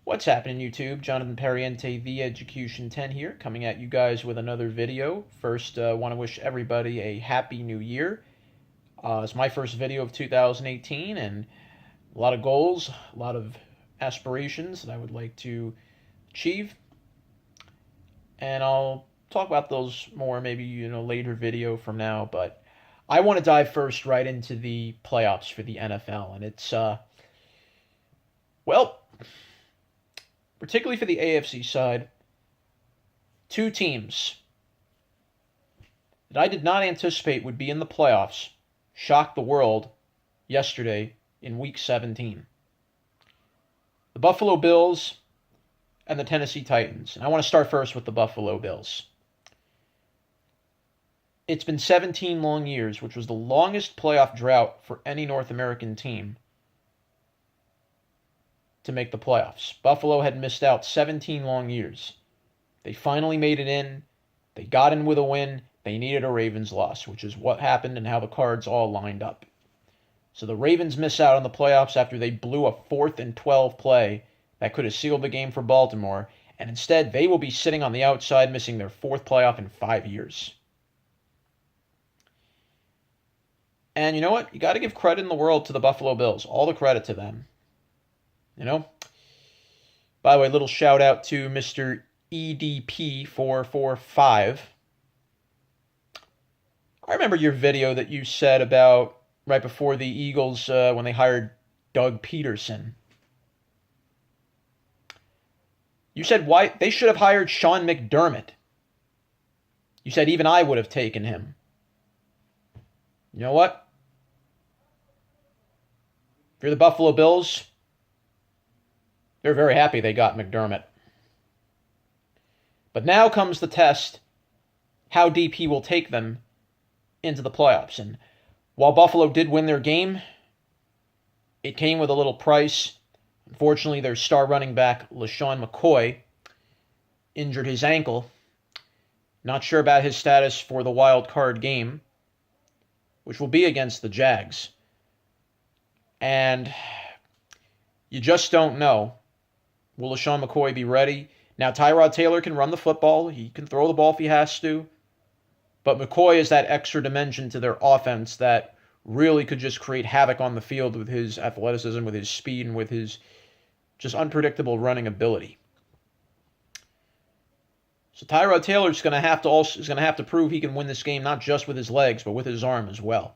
What's happening, YouTube? Jonathan Pariente, The Education 10 here, coming at you guys with another video. First, want to wish everybody a happy new year. It's my first video of 2018, and a lot of goals, a lot of aspirations that I would like to achieve. And I'll talk about those more maybe later video from now, but I want to dive first right into the playoffs for the NFL, and it's well, particularly for the AFC side, two teams that I did not anticipate would be in the playoffs shocked the world yesterday in Week 17. The Buffalo Bills and the Tennessee Titans. And I want to start first with the Buffalo Bills. It's been 17 long years, which was the longest playoff drought for any North American team to make the playoffs. Buffalo had missed out 17 long years. They finally made it in. They got in with a win. They needed a Ravens loss, which is what happened and how the cards all lined up. So the Ravens miss out on the playoffs after they blew a 4th and 12 play that could have sealed the game for Baltimore, and instead they will be sitting on the outside, missing their 4th playoff in 5 years. And you know what? You got to give credit in the world to the Buffalo Bills. All the credit to them. By the way, little shout out to Mr. EDP445. I remember your video that you said about right before the Eagles when they hired Doug Peterson. You said why they should have hired Sean McDermott. You said even I would have taken him. You know what? If you're the Buffalo Bills, they're very happy they got McDermott. But now comes the test, how deep he will take them into the playoffs. And while Buffalo did win their game, it came with a little price. Unfortunately, their star running back, LaShawn McCoy, injured his ankle. Not sure about his status for the wild card game, which will be against the Jags. And you just don't know. Will LaShawn McCoy be ready? Now, Tyrod Taylor can run the football. He can throw the ball if he has to. But McCoy is that extra dimension to their offense that really could just create havoc on the field with his athleticism, with his speed, and with his just unpredictable running ability. So Tyrod Taylor is going to have to prove he can win this game not just with his legs, but with his arm as well.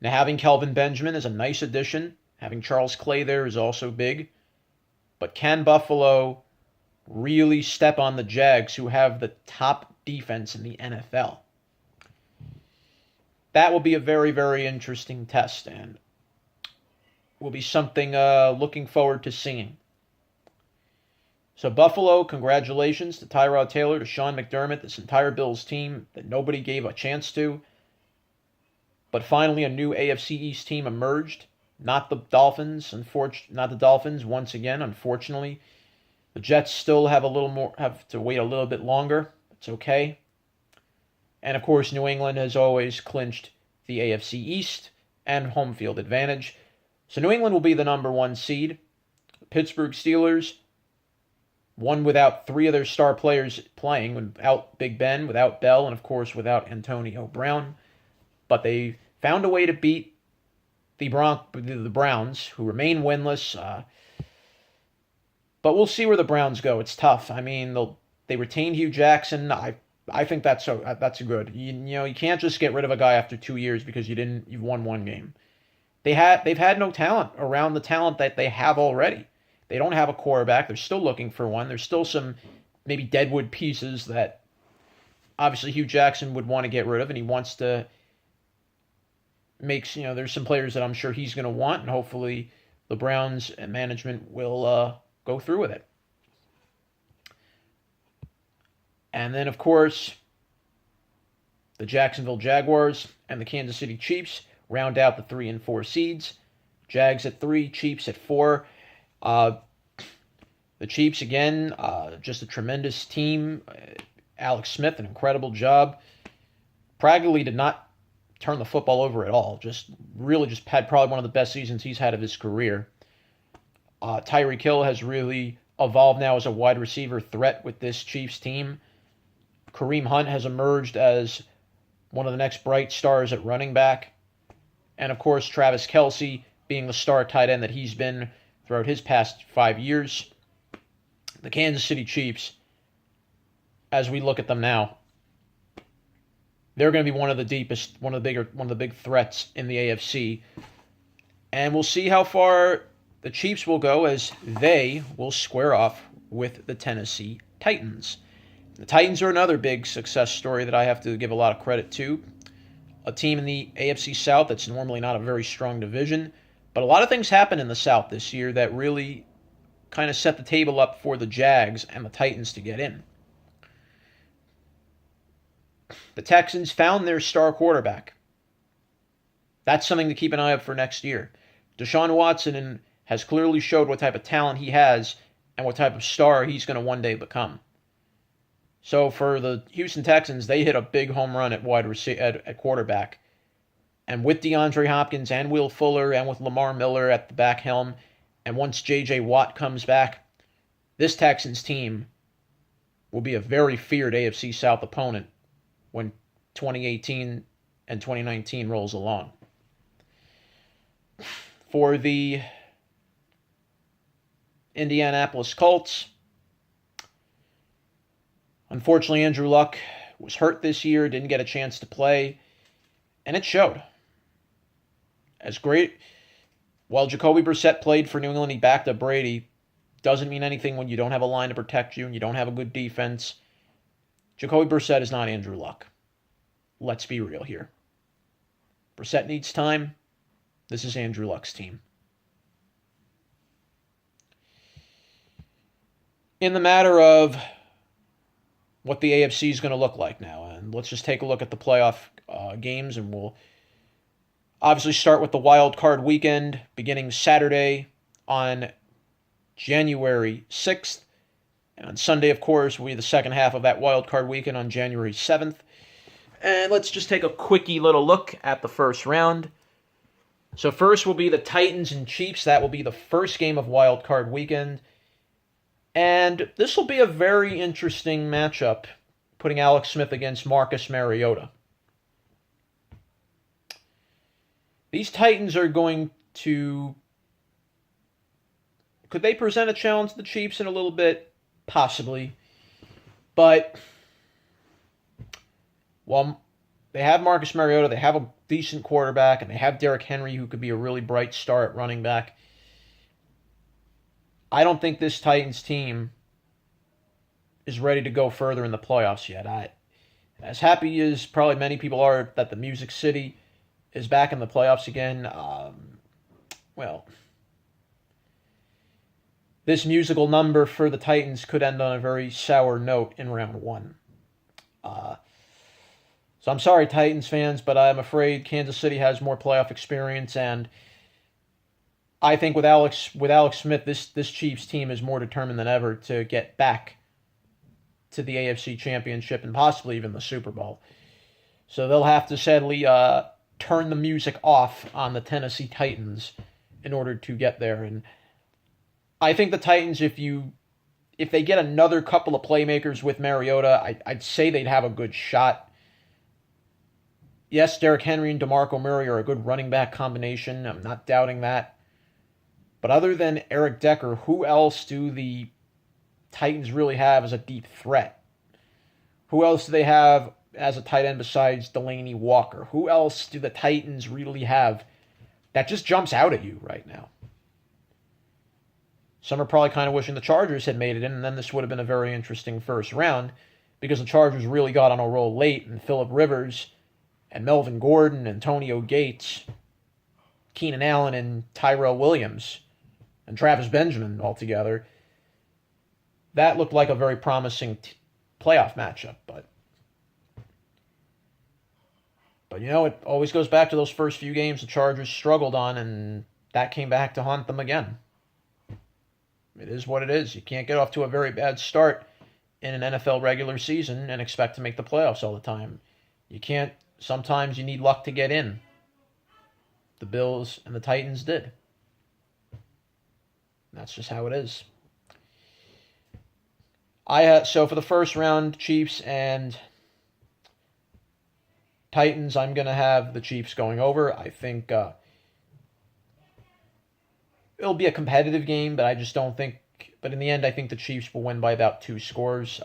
Now, having Kelvin Benjamin is a nice addition. Having Charles Clay there is also big. But can Buffalo really step on the Jags, who have the top defense in the NFL? That will be a very, very interesting test, and will be something looking forward to seeing. So Buffalo, congratulations to Tyrod Taylor, to Sean McDermott, this entire Bills team that nobody gave a chance to. But finally, a new AFC East team emerged. Not the Dolphins, once again, unfortunately. The Jets still have to wait a little bit longer. It's okay. And of course, New England has always clinched the AFC East and home field advantage. So New England will be the number 1 seed. The Pittsburgh Steelers, one without 3 of their star players playing, without Big Ben, without Bell, and of course without Antonio Brown. But they found a way to beat the Browns, who remain winless. But we'll see where the Browns go. It's tough. I mean, they retained Hugh Jackson. I think that's good. You can't just get rid of a guy after 2 years because you've won 1 game. They've had no talent around the talent that they have already. They don't have a quarterback. They're still looking for one. There's still some maybe deadwood pieces that obviously Hugh Jackson would want to get rid of, and he wants to there's some players that I'm sure he's going to want, and hopefully the Browns and management will go through with it. And then, of course, the Jacksonville Jaguars and the Kansas City Chiefs round out the 3 and 4 seeds. Jags at 3, Chiefs at 4. The Chiefs, again, just a tremendous team. Alex Smith, an incredible job. Pragley did not turn the football over at all. Just had probably one of the best seasons he's had of his career. Tyreek Hill has really evolved now as a wide receiver threat with this Chiefs team. Kareem Hunt has emerged as one of the next bright stars at running back. And of course, Travis Kelce being the star tight end that he's been throughout his past 5 years. The Kansas City Chiefs, as we look at them now, they're going to be one of the big threats in the AFC. And we'll see how far the Chiefs will go as they will square off with the Tennessee Titans. The Titans are another big success story that I have to give a lot of credit to. A team in the AFC South that's normally not a very strong division, but a lot of things happened in the South this year that really kind of set the table up for the Jags and the Titans to get in. The Texans found their star quarterback. That's something to keep an eye out for next year. Deshaun Watson has clearly showed what type of talent he has and what type of star he's going to one day become. So for the Houston Texans, they hit a big home run at quarterback. And with DeAndre Hopkins and Will Fuller and with Lamar Miller at the back helm, and once J.J. Watt comes back, this Texans team will be a very feared AFC South opponent when 2018 and 2019 rolls along. For the Indianapolis Colts, unfortunately, Andrew Luck was hurt this year, didn't get a chance to play, and it showed. While Jacoby Brissett played for New England, he backed up Brady, doesn't mean anything when you don't have a line to protect you and you don't have a good defense. Jacoby Brissett is not Andrew Luck. Let's be real here. Brissett needs time. This is Andrew Luck's team. In the matter of what the AFC is going to look like now, and let's just take a look at the playoff games, and we'll obviously start with the wild card weekend beginning Saturday on January 6th. And on Sunday, of course, will be the second half of that wild card weekend on January 7th. And let's just take a quickie little look at the first round. So first will be the Titans and Chiefs. That will be the first game of wild card weekend. And this will be a very interesting matchup, putting Alex Smith against Marcus Mariota. These Titans are going to... Could they present a challenge to the Chiefs in a little bit? Possibly. But while they have Marcus Mariota, they have a decent quarterback, and they have Derrick Henry, who could be a really bright star at running back, I don't think this Titans team is ready to go further in the playoffs yet. As happy as probably many people are that the Music City is back in the playoffs again, this musical number for the Titans could end on a very sour note in round one. So I'm sorry, Titans fans, but I'm afraid Kansas City has more playoff experience, and I think with Alex Smith, this Chiefs team is more determined than ever to get back to the AFC Championship and possibly even the Super Bowl. So they'll have to sadly turn the music off on the Tennessee Titans in order to get there. And I think the Titans, if they get another couple of playmakers with Mariota, I'd say they'd have a good shot. Yes, Derrick Henry and DeMarco Murray are a good running back combination. I'm not doubting that. But other than Eric Decker, who else do the Titans really have as a deep threat? Who else do they have as a tight end besides Delaney Walker? Who else do the Titans really have that just jumps out at you right now? Some are probably kind of wishing the Chargers had made it in, and then this would have been a very interesting first round, because the Chargers really got on a roll late, and Phillip Rivers and Melvin Gordon, Antonio Gates, Keenan Allen, and Tyrell Williams, and Travis Benjamin altogether. That looked like a very promising playoff matchup, but it always goes back to those first few games the Chargers struggled on, and that came back to haunt them again. It is what it is. You can't get off to a very bad start in an NFL regular season and expect to make the playoffs all the time. You can't. Sometimes you need luck to get in. The Bills and the Titans did. That's just how it is. So for the first round, Chiefs and Titans, I'm going to have the Chiefs going over. I think it'll be a competitive game, but I just don't think. But in the end, I think the Chiefs will win by about 2 scores.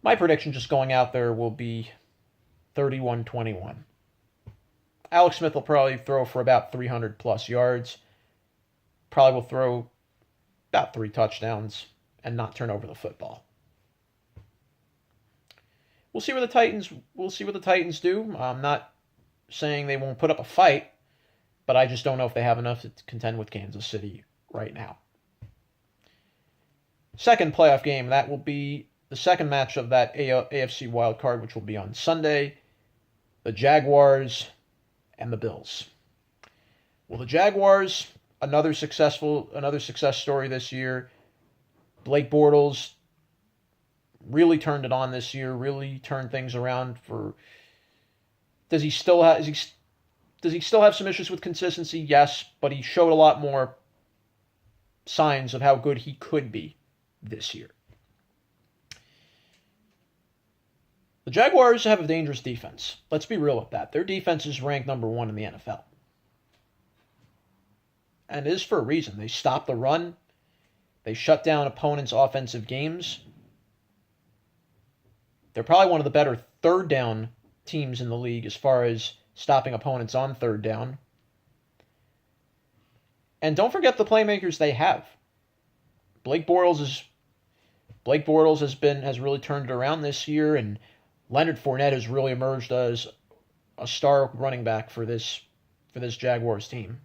My prediction just going out there will be 31-21. Alex Smith will probably throw for about 300 plus yards. Probably will throw about 3 touchdowns and not turn over the football. We'll see what the Titans do. I'm not saying they won't put up a fight, but I just don't know if they have enough to contend with Kansas City right now. Second playoff game, that will be the second match of that AFC wild card, which will be on Sunday. The Jaguars and the Bills. Well, the Jaguars, another success story this year. Blake Bortles really turned it on this year, really turned things around for. Does he still have some issues with consistency? Yes, but he showed a lot more signs of how good he could be this year. The Jaguars have a dangerous defense. Let's be real with that. Their defense is ranked number 1 in the NFL. And it is for a reason. They stop the run. They shut down opponents' offensive games. They're probably one of the better third down teams in the league as far as stopping opponents on third down. And don't forget the playmakers they have. Blake Bortles has really turned it around this year, and Leonard Fournette has really emerged as a star running back for this Jaguars team.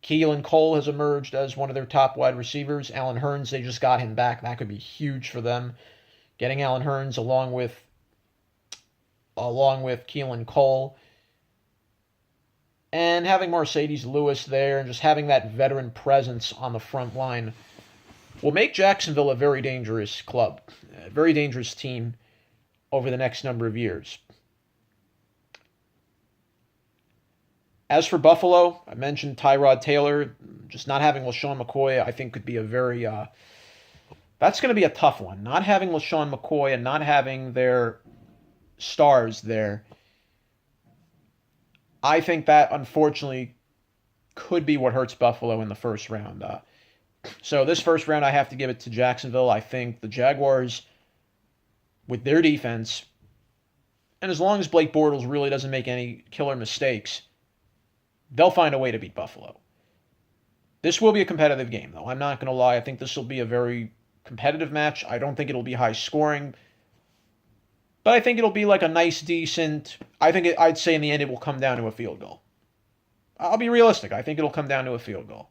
Keelan Cole has emerged as one of their top wide receivers. Allen Hurns, they just got him back. That could be huge for them. Getting Allen Hurns along with Keelan Cole. And having Mercedes Lewis there and just having that veteran presence on the front line will make Jacksonville a very dangerous club, a very dangerous team over the next number of years. As for Buffalo, I mentioned Tyrod Taylor. Just not having LaShawn McCoy, I think, could be a very... that's going to be a tough one. Not having LaShawn McCoy and not having their stars there, I think that, unfortunately, could be what hurts Buffalo in the first round. So this first round, I have to give it to Jacksonville. I think the Jaguars, with their defense, and as long as Blake Bortles really doesn't make any killer mistakes, they'll find a way to beat Buffalo. This will be a competitive game, though. I'm not going to lie. I think this will be a very competitive match. I don't think it'll be high scoring, but I think it'll be like a nice, decent... I'd say in the end it will come down to a field goal. I'll be realistic. I think it'll come down to a field goal.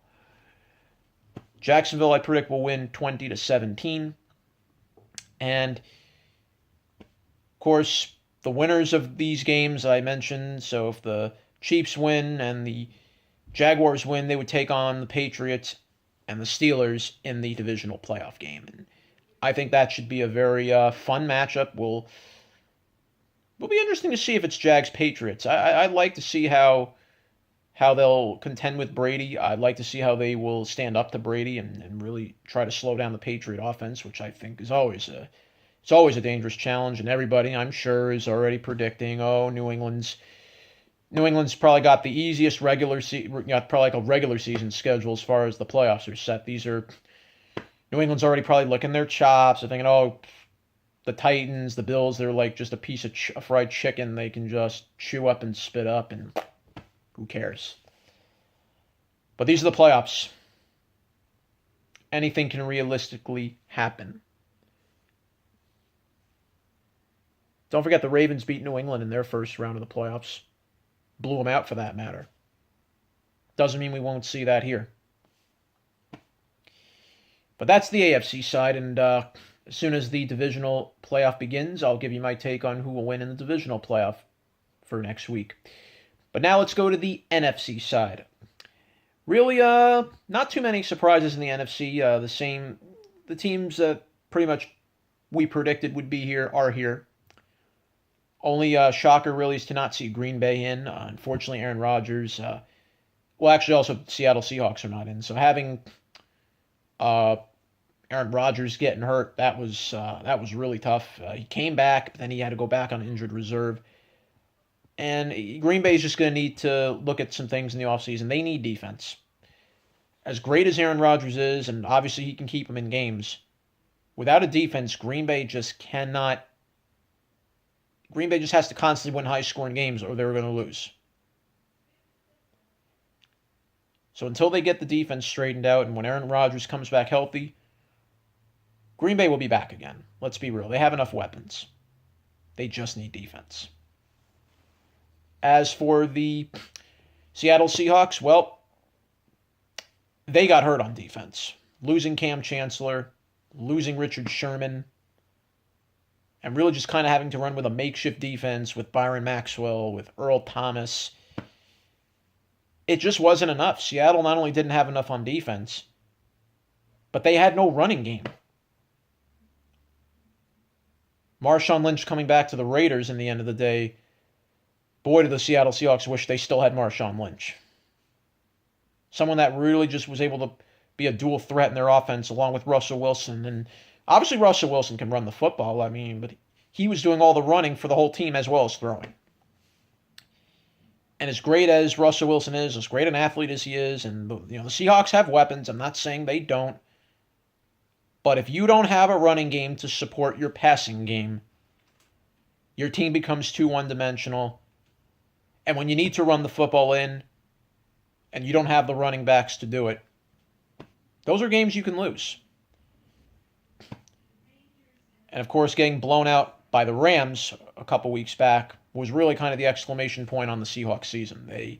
Jacksonville, I predict, will win 20-17. And, of course, the winners of these games I mentioned, so if the Chiefs win and the Jaguars win, they would take on the Patriots and the Steelers in the divisional playoff game. And I think that should be a very fun matchup. Will be interesting to see if it's Jags-Patriots. I'd like to see how they'll contend with Brady. I'd like to see how they will stand up to Brady and really try to slow down the Patriot offense, which I think is always a dangerous challenge. And everybody, I'm sure, is already predicting, New England's probably got the easiest regular season schedule as far as the playoffs are set. New England's already probably licking their chops. They're thinking, the Titans, the Bills, they're like just a piece of fried chicken they can just chew up and spit up, and who cares? But these are the playoffs. Anything can realistically happen. Don't forget the Ravens beat New England in their first round of the playoffs. Blew them out for that matter. Doesn't mean we won't see that here. But that's the AFC side, and as soon as the divisional playoff begins, I'll give you my take on who will win in the divisional playoff for next week. But now let's go to the NFC side. Really, not too many surprises in the NFC. The teams that pretty much we predicted would be here are here. Only shocker really is to not see Green Bay in. Unfortunately, Aaron Rodgers. Also Seattle Seahawks are not in. So having Uh, Aaron Rodgers getting hurt, that was really tough. He came back, but then he had to go back on injured reserve. And Green Bay is just going to need to look at some things in the offseason. They need defense. As great as Aaron Rodgers is, and obviously he can keep them in games, without a defense, Green Bay just cannot. Green Bay just has to constantly win high-scoring games or they're going to lose. So until they get the defense straightened out and when Aaron Rodgers comes back healthy, Green Bay will be back again. Let's be real. They have enough weapons. They just need defense. As for the Seattle Seahawks, well, they got hurt on defense. Losing Cam Chancellor, losing Richard Sherman, and really just kind of having to run with a makeshift defense with Byron Maxwell, with Earl Thomas. It just wasn't enough. Seattle not only didn't have enough on defense, but they had no running game. Marshawn Lynch coming back to the Raiders in the end of the day, boy, do the Seattle Seahawks wish they still had Marshawn Lynch. Someone that really just was able to be a dual threat in their offense along with Russell Wilson. And obviously Russell Wilson can run the football, but he was doing all the running for the whole team as well as throwing. And as great as Russell Wilson is, as great an athlete as he is, and the Seahawks have weapons, I'm not saying they don't. But if you don't have a running game to support your passing game, your team becomes too one-dimensional. And when you need to run the football in, and you don't have the running backs to do it, those are games you can lose. And of course, getting blown out by the Rams a couple weeks back was really kind of the exclamation point on the Seahawks season.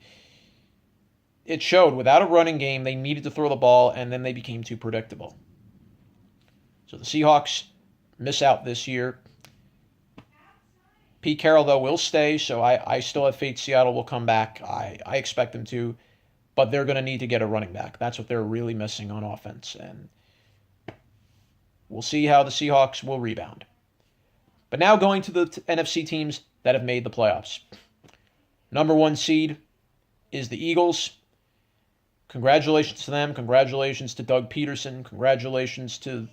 It showed without a running game, they needed to throw the ball, and then they became too predictable. So the Seahawks miss out this year. Pete Carroll, though, will stay, so I still have faith Seattle will come back. I expect them to, but they're going to need to get a running back. That's what they're really missing on offense, and we'll see how the Seahawks will rebound. But now going to the NFC teams that have made the playoffs. Number 1 seed is the Eagles. Congratulations to them. Congratulations to Doug Peterson. Congratulations to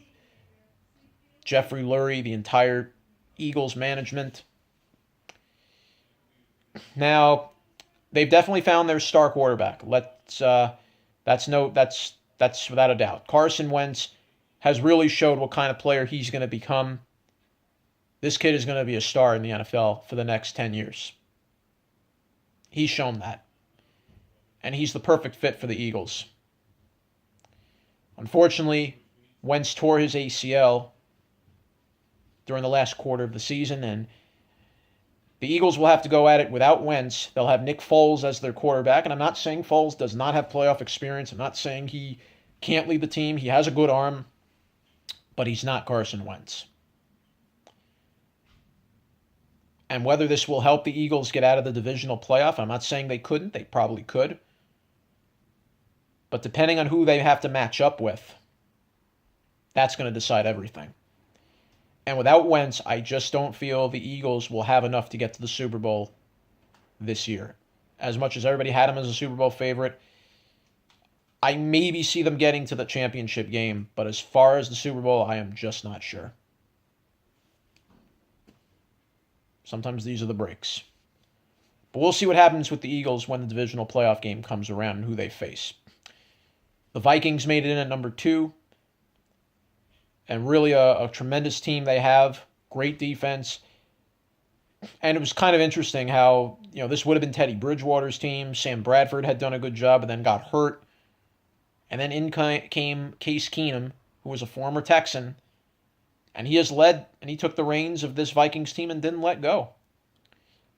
Jeffrey Lurie, the entire Eagles management. Now, they've definitely found their star quarterback. That's without a doubt. Carson Wentz has really showed what kind of player he's going to become. This kid is going to be a star in the NFL for the next 10 years. He's shown that. And he's the perfect fit for the Eagles. Unfortunately, Wentz tore his ACL during the last quarter of the season, and the Eagles will have to go at it without Wentz. They'll have Nick Foles as their quarterback, and I'm not saying Foles does not have playoff experience. I'm not saying he can't lead the team. He has a good arm, but he's not Carson Wentz. And whether this will help the Eagles get out of the divisional playoff, I'm not saying they couldn't. They probably could. But depending on who they have to match up with, that's going to decide everything. And without Wentz, I just don't feel the Eagles will have enough to get to the Super Bowl this year. As much as everybody had them as a Super Bowl favorite, I maybe see them getting to the championship game. But as far as the Super Bowl, I am just not sure. Sometimes these are the breaks. But we'll see what happens with the Eagles when the divisional playoff game comes around and who they face. The Vikings made it in at number 2. And really a tremendous team they have. Great defense. And it was kind of interesting how, this would have been Teddy Bridgewater's team. Sam Bradford had done a good job and then got hurt. And then in came Case Keenum, who was a former Texan. And he has led, and he took the reins of this Vikings team and didn't let go.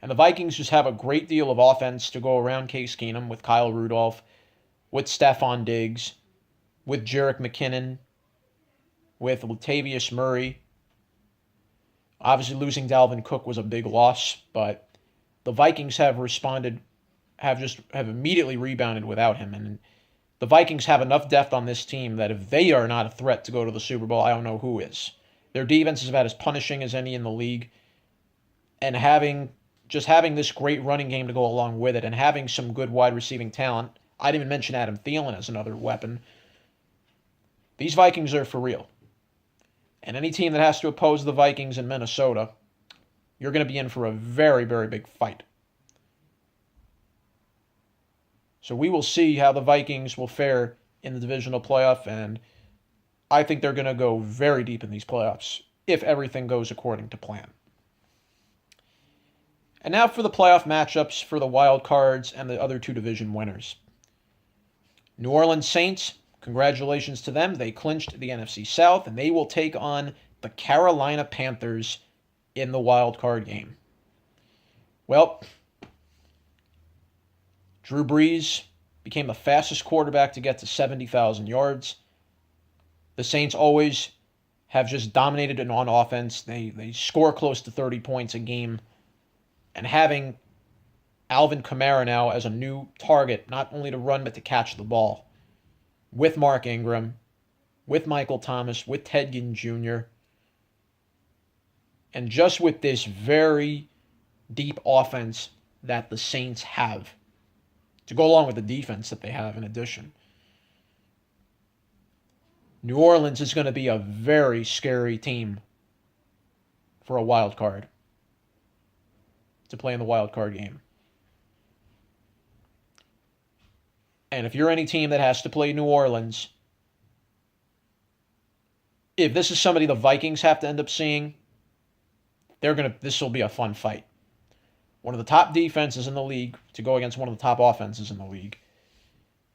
And the Vikings just have a great deal of offense to go around Case Keenum with Kyle Rudolph, with Stephon Diggs, with Jerick McKinnon, with Latavius Murray. Obviously, losing Dalvin Cook was a big loss, but the Vikings have responded, have immediately rebounded without him. And the Vikings have enough depth on this team that if they are not a threat to go to the Super Bowl, I don't know who is. Their defense is about as punishing as any in the league. And having this great running game to go along with it and having some good wide receiving talent. I didn't even mention Adam Thielen as another weapon. These Vikings are for real. And any team that has to oppose the Vikings in Minnesota, you're going to be in for a very, very big fight. So we will see how the Vikings will fare in the divisional playoff, and I think they're going to go very deep in these playoffs if everything goes according to plan. And now for the playoff matchups for the wild cards and the other two division winners. New Orleans Saints, congratulations to them. They clinched the NFC South, and they will take on the Carolina Panthers in the wild card game. Well, Drew Brees became the fastest quarterback to get to 70,000 yards. The Saints always have just dominated it on offense. They score close to 30 points a game. And having Alvin Kamara now as a new target, not only to run but to catch the ball, with Mark Ingram, with Michael Thomas, with Ted Ginn Jr., and just with this very deep offense that the Saints have, to go along with the defense that they have in addition. New Orleans is going to be a very scary team for a wild card, to play in the wild card game. And if you're any team that has to play New Orleans, if this is somebody the Vikings have to end up seeing, this will be a fun fight. One of the top defenses in the league to go against one of the top offenses in the league.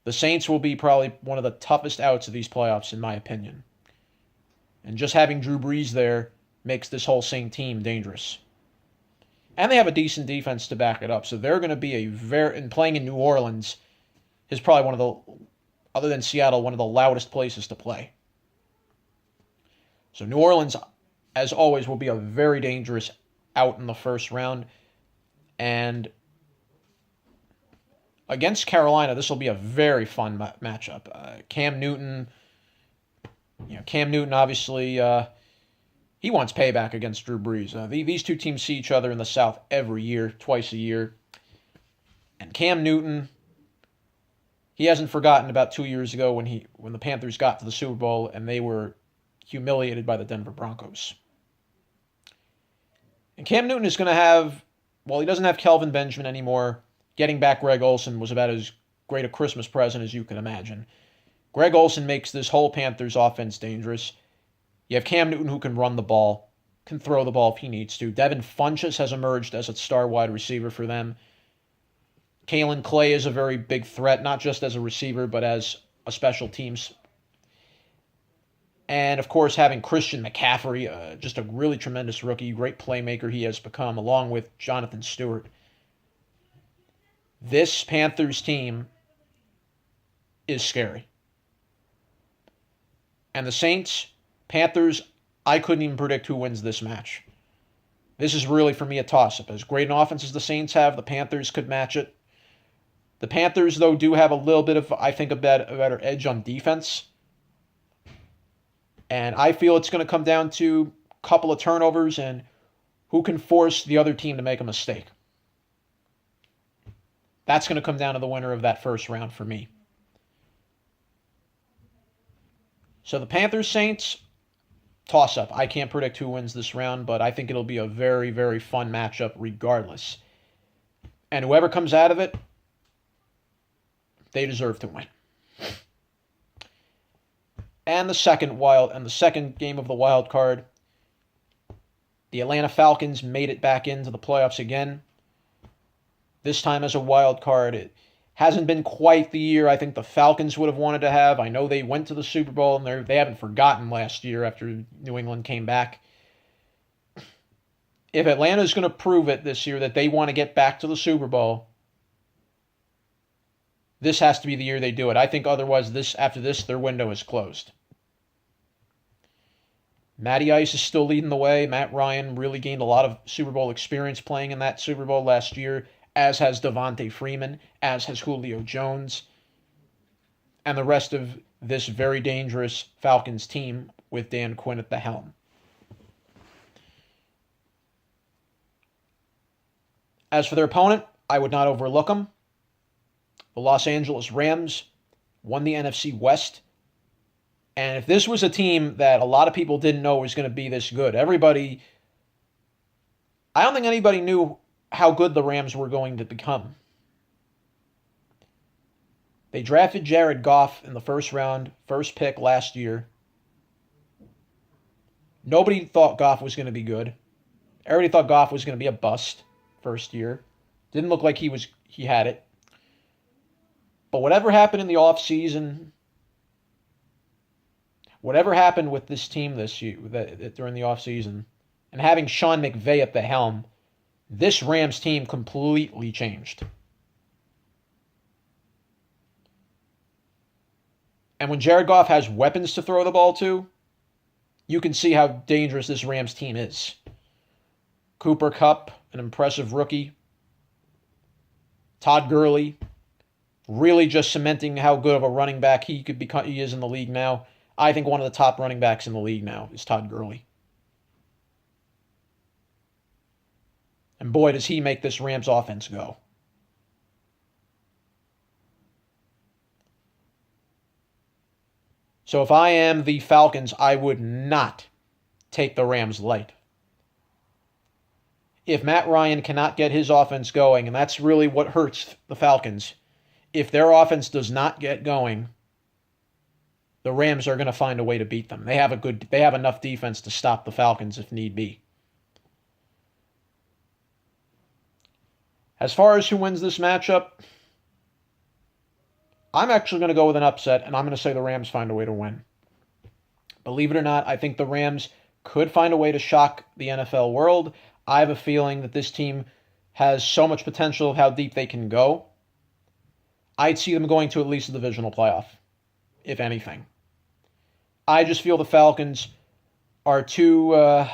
The Saints will be probably one of the toughest outs of these playoffs, in my opinion. And just having Drew Brees there makes this whole Saint team dangerous. And they have a decent defense to back it up. So they're going to be and playing in New Orleans is probably one of the, other than Seattle, one of the loudest places to play. So New Orleans, as always, will be a very dangerous out in the first round. And against Carolina, this will be a very fun matchup. Cam Newton, obviously, he wants payback against Drew Brees. These two teams see each other in the South every year, twice a year. And Cam Newton, he hasn't forgotten about 2 years ago when the Panthers got to the Super Bowl and they were humiliated by the Denver Broncos. And Cam Newton is going to have, well, he doesn't have Kelvin Benjamin anymore. Getting back Greg Olsen was about as great a Christmas present as you can imagine. Greg Olsen makes this whole Panthers offense dangerous. You have Cam Newton who can run the ball, can throw the ball if he needs to. Devin Funchess has emerged as a star wide receiver for them. Kalen Clay is a very big threat, not just as a receiver, but as a special teams. And, of course, having Christian McCaffrey, just a really tremendous rookie, great playmaker he has become, along with Jonathan Stewart. This Panthers team is scary. And the Saints, Panthers, I couldn't even predict who wins this match. This is really, for me, a toss-up. As great an offense as the Saints have, the Panthers could match it. The Panthers, though, do have a little bit of, I think, a better edge on defense. And I feel it's going to come down to a couple of turnovers and who can force the other team to make a mistake. That's going to come down to the winner of that first round for me. So the Panthers-Saints, toss-up. I can't predict who wins this round, but I think it'll be a very, very fun matchup regardless. And whoever comes out of it, they deserve to win. And the second game of the wild card, the Atlanta Falcons made it back into the playoffs again. This time as a wild card. It hasn't been quite the year I think the Falcons would have wanted to have. I know they went to the Super Bowl and they haven't forgotten last year after New England came back. If Atlanta's going to prove it this year that they want to get back to the Super Bowl, this has to be the year they do it. I think otherwise, after this, their window is closed. Matty Ice is still leading the way. Matt Ryan really gained a lot of Super Bowl experience playing in that Super Bowl last year, as has Devontae Freeman, as has Julio Jones, and the rest of this very dangerous Falcons team with Dan Quinn at the helm. As for their opponent, I would not overlook them. The Los Angeles Rams won the NFC West And if this was a team that a lot of people didn't know was going to be this good, I don't think anybody knew how good the Rams were going to become. They drafted Jared Goff in the first round, first pick last year. Nobody thought Goff was going to be good. Everybody thought Goff was going to be a bust first year. Didn't look like he had it. But whatever happened in the offseason, whatever happened with this team this year during the offseason, and having Sean McVay at the helm, this Rams team completely changed. And when Jared Goff has weapons to throw the ball to, you can see how dangerous this Rams team is. Cooper Kupp, an impressive rookie. Todd Gurley, really just cementing how good of a running back he is in the league now. I think one of the top running backs in the league now is Todd Gurley. And boy, does he make this Rams offense go. So if I am the Falcons, I would not take the Rams light. If Matt Ryan cannot get his offense going, and that's really what hurts the Falcons, if their offense does not get going, the Rams are going to find a way to beat them. They have enough defense to stop the Falcons if need be. As far as who wins this matchup, I'm actually going to go with an upset, and I'm going to say the Rams find a way to win. Believe it or not, I think the Rams could find a way to shock the NFL world. I have a feeling that this team has so much potential of how deep they can go. I'd see them going to at least a divisional playoff, if anything. I just feel the Falcons have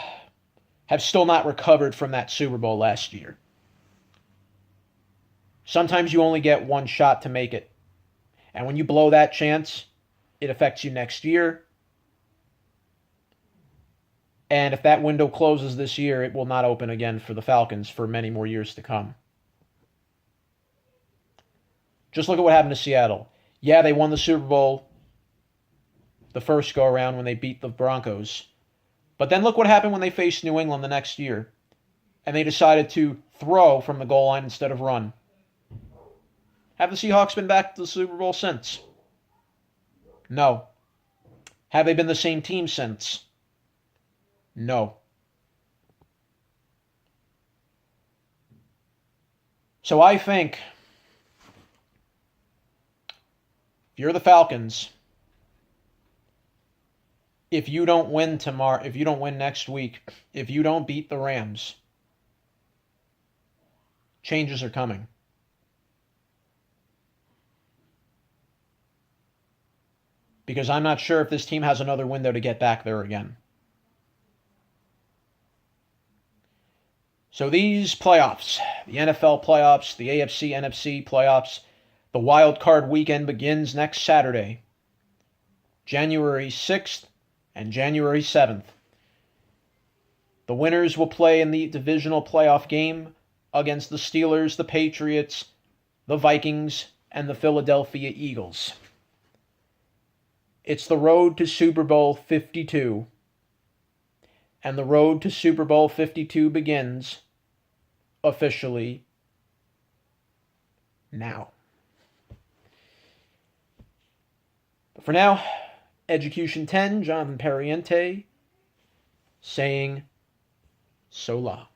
still not recovered from that Super Bowl last year. Sometimes you only get one shot to make it. And when you blow that chance, it affects you next year. And if that window closes this year, it will not open again for the Falcons for many more years to come. Just look at what happened to Seattle. Yeah, they won the Super Bowl the first go-around when they beat the Broncos. But then look what happened when they faced New England the next year. And they decided to throw from the goal line instead of run. Have the Seahawks been back to the Super Bowl since? No. Have they been the same team since? No. So I think if you're the Falcons, if you don't win tomorrow, if you don't win next week, if you don't beat the Rams, changes are coming. Because I'm not sure if this team has another window to get back there again. So these playoffs, the NFL playoffs, the AFC, NFC playoffs, the wild card weekend begins next Saturday, January 6th and January 7th. The winners will play in the divisional playoff game against the Steelers, the Patriots, the Vikings, and the Philadelphia Eagles. It's the road to Super Bowl 52. And the road to Super Bowl 52 begins officially now. But for now, Education 10, Jonathan Perriente, saying so long.